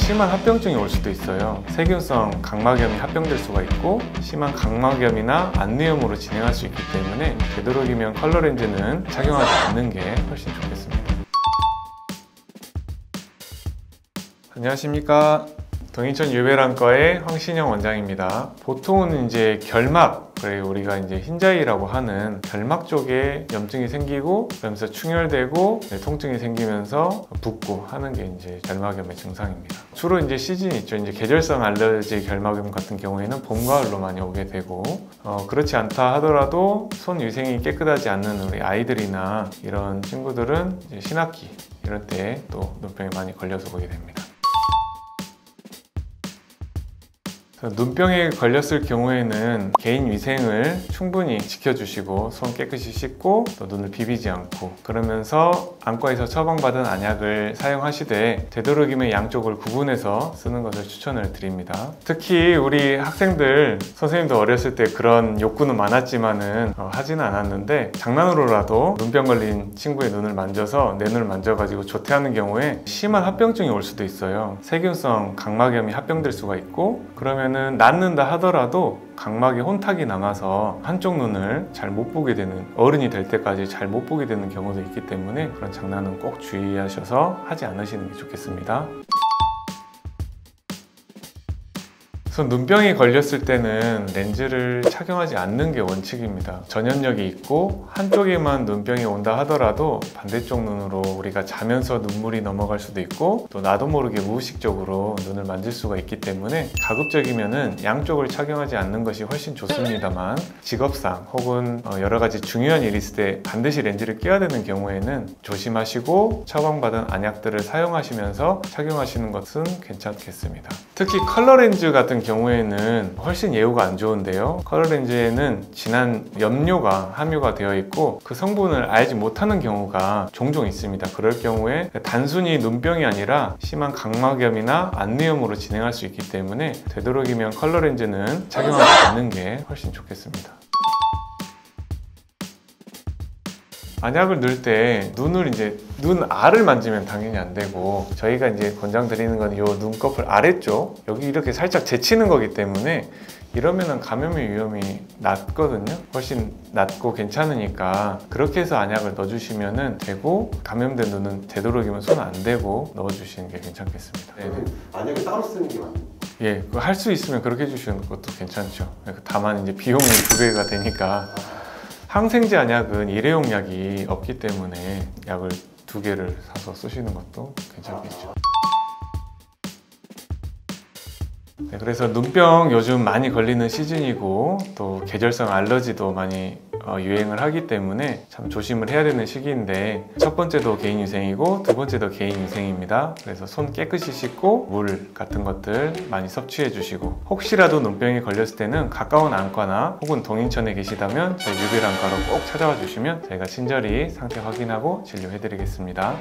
심한 합병증이 올 수도 있어요. 세균성 각막염이 합병될 수가 있고 심한 각막염이나 안내염으로 진행할 수 있기 때문에 되도록이면 컬러 렌즈는 착용하지 않는 게 훨씬 좋겠습니다. 안녕하십니까. 동인천 유배란과의 황신영 원장입니다. 보통은 이제 결막, 그리고 우리가 이제 흰자위라고 하는 결막 쪽에 염증이 생기고 그러면서 충혈되고 통증이 생기면서 붓고 하는 게 이제 결막염의 증상입니다. 주로 이제 시즌이 있죠. 이제 계절성 알레르기 결막염 같은 경우에는 봄, 가을로 많이 오게 되고 그렇지 않다 하더라도 손 위생이 깨끗하지 않는 우리 아이들이나 이런 친구들은 이제 신학기 이럴 때 또 눈병에 많이 걸려서 오게 됩니다. 눈병에 걸렸을 경우에는 개인 위생을 충분히 지켜주시고 손 깨끗이 씻고 또 눈을 비비지 않고 그러면서 안과에서 처방받은 안약을 사용하시되 되도록이면 양쪽을 구분해서 쓰는 것을 추천을 드립니다. 특히 우리 학생들, 선생님도 어렸을 때 그런 욕구는 많았지만은 하지는 않았는데 장난으로라도 눈병 걸린 친구의 눈을 만져서 내 눈을 만져가지고 조퇴하는 경우에 심한 합병증이 올 수도 있어요. 세균성 각막염이 합병될 수가 있고 그러면 낫는다 하더라도 각막에 혼탁이 남아서 한쪽 눈을 잘 못 보게 되는, 어른이 될 때까지 잘 못 보게 되는 경우도 있기 때문에 그런 장난은 꼭 주의하셔서 하지 않으시는 게 좋겠습니다. 눈병이 걸렸을 때는 렌즈를 착용하지 않는 게 원칙입니다. 전염력이 있고 한쪽에만 눈병이 온다 하더라도 반대쪽 눈으로 우리가 자면서 눈물이 넘어갈 수도 있고 또 나도 모르게 무의식적으로 눈을 만질 수가 있기 때문에 가급적이면은 양쪽을 착용하지 않는 것이 훨씬 좋습니다만 직업상 혹은 여러 가지 중요한 일이 있을 때 반드시 렌즈를 껴야 되는 경우에는 조심하시고 처방받은 안약들을 사용하시면서 착용하시는 것은 괜찮겠습니다. 특히 컬러 렌즈 같은 경우에는 훨씬 예후가 안 좋은데요. 컬러 렌즈에는 진한 염료가 함유가 되어 있고 그 성분을 알지 못하는 경우가 종종 있습니다. 그럴 경우에 단순히 눈병이 아니라 심한 각막염이나 안내염으로 진행할 수 있기 때문에 되도록이면 컬러 렌즈는 착용하지 않는 게 훨씬 좋겠습니다. 안약을 넣을 때 눈을 눈 알을 만지면 당연히 안 되고 저희가 이제 권장드리는 건 이 눈꺼풀 아래쪽 여기 이렇게 살짝 제치는 거기 때문에 이러면은 감염의 위험이 낮거든요. 훨씬 낮고 괜찮으니까 그렇게 해서 안약을 넣어주시면 되고 감염된 눈은 되도록이면 손 안 대고 넣어주시는 게 괜찮겠습니다. 안약을 따로 쓰는 게 맞나요? 예, 할 수 있으면 그렇게 해주시는 것도 괜찮죠. 다만 이제 비용이 2배가 되니까. 항생제 안약은 일회용 약이 없기 때문에 약을 2개를 사서 쓰시는 것도 괜찮겠죠. 네, 그래서 눈병 요즘 많이 걸리는 시즌이고 또 계절성 알러지도 많이 유행을 하기 때문에 참 조심을 해야 되는 시기인데 첫 번째도 개인위생이고 두 번째도 개인위생입니다. 그래서 손 깨끗이 씻고 물 같은 것들 많이 섭취해 주시고 혹시라도 눈병이 걸렸을 때는 가까운 안과나 혹은 동인천에 계시다면 저희 유배란과로 꼭 찾아와 주시면 저희가 친절히 상태 확인하고 진료해 드리겠습니다.